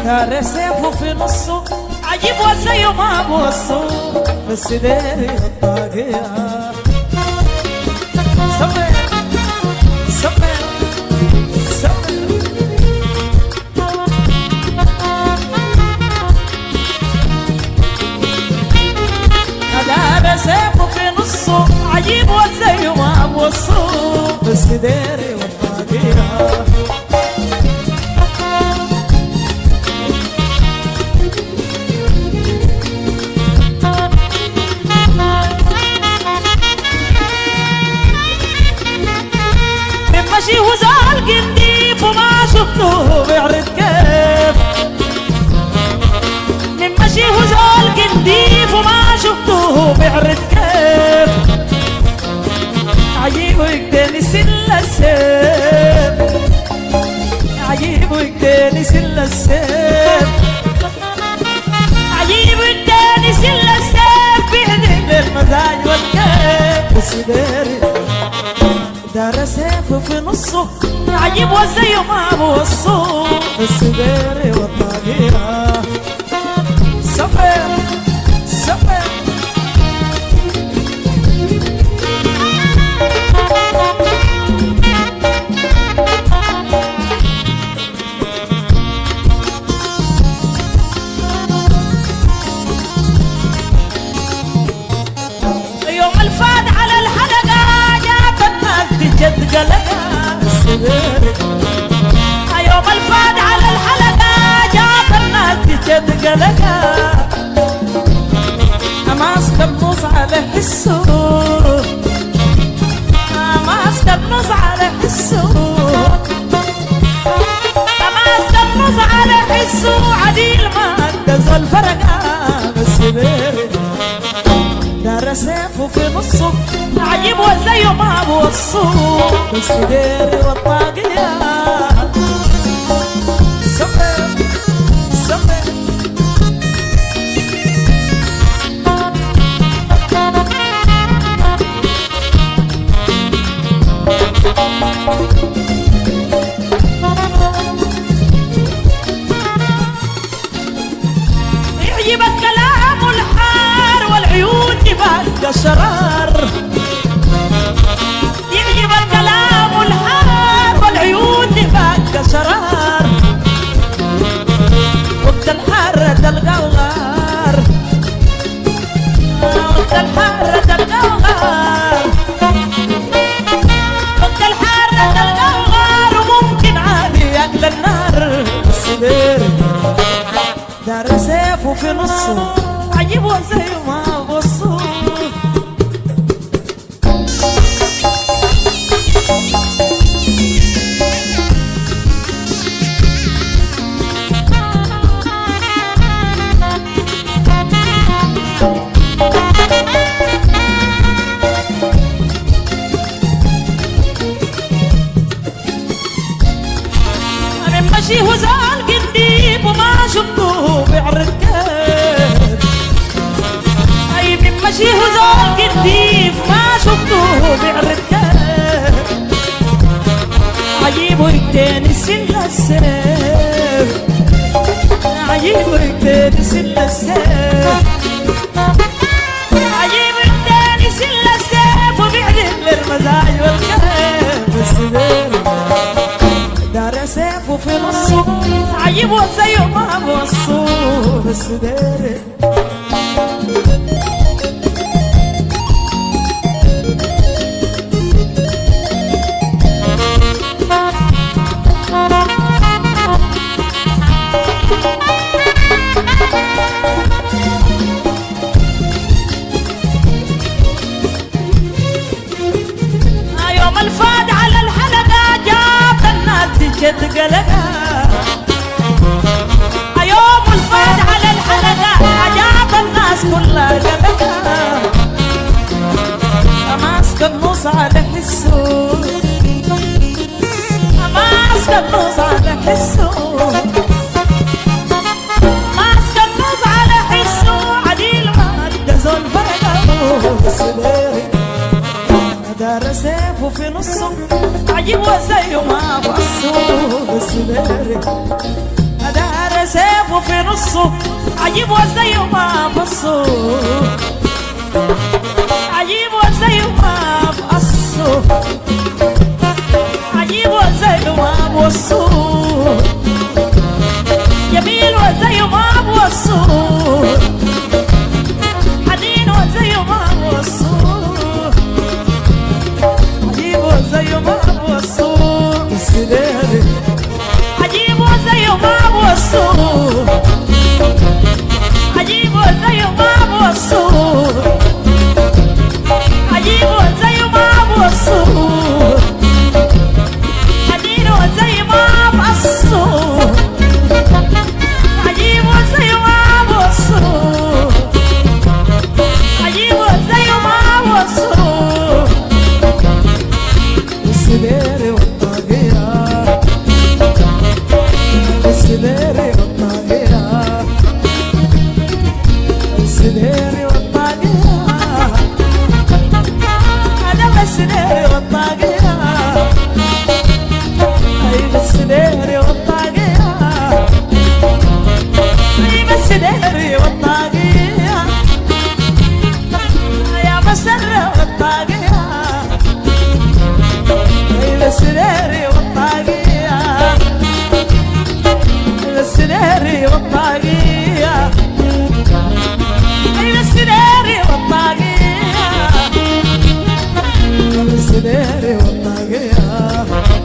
دار سيفه في نصه عجيب وزيه ما بوصه بس داري الطاقية سمر سمر سمر دار سيفه في نصه عجيب وزيه ما بوصه بس داري الطاقية ماشي وزال قنديف وما شفته بيعرض كيف من ماشي وزال قنديف وما شفته بيعرض كيف عجيب ويقدر يسل السيف عجيب ويقدر يسل السيف عجيب ويقدر يسل السيف بيهدم للمزاج والكيف بس داري دار سيفه في نصه عجيب وزيه ما بوصه بس داري والطاقية سفر سفر يوم الفات على الحلقة جد قلقها السديري يوم الفات على الحلقة جاب الناس جد قلقها ماسك النص على حسه ماسك النص على حسه ماسك النص على حسه عديل ما اندز الفرقة السديري دار سيفه في نصه عجيب وزيه ما بوصه بس داري والطاقية سمر سمر يعجبك كلام الحار والعيون تبقى شرار يعجب الكلام الحار والعيون تبقى شرار وقت الحارة تلقى الغار وقت الحارة تلقى الغار وقت الحارة تلقى الغار وممكن عادي ياكل النار السدير دار سيفه في نصه عجيب وزيه ما بوصه ماشي وزال قنديب وما شفته بيعرض كيف اي من ماشي وزال قنديب ما شفته بيعرض كيف عجيب ويقدر يسل السيف عجيب ويقدر يسل السيف عجيب ويقدر يسل السيف وبيعدل للمزاج والكيف بس دار سيفه في نصه عجيب وزيه ما بوصه بس داري يوم الفات على الحلقة جاب الناس جد قلقها يوم الفات على الحلقة جاب الناس كلها قلقها ماسك النص على حسه ماسك النص على حسه ماسك النص على حسه عديل ما ادزوا الفرقة دار سيفه في نصه عجيب وزيه ما بوصه بس داري دار سيفه سيفه في نصه عجيب وزيه ما فصه عجيب وزيه ما فقصه عجيب وزيه ما بوصه جميل وزيه ما بوصه حنين وزيه ما بوصه عجيب وزيه ما بوصه السلالي عجيب وزيه ما بوصه عجيب وزيه ما بوصه عجيب وزيه ما بوصه حنين وزيه ما بقصه عجيب وزيه ما بوصه عجيب وزيه ما بوصه السديري والطاقية السديري والطاقية السديري والطاقية هذا السديري والطاقية أيوة السديري والطاقية أيوة السديري والطاقية يا مسر والطاقية أيوة السديري والطاقية السديري والطاقية أيوة السديري والطاقية السديري والطاقية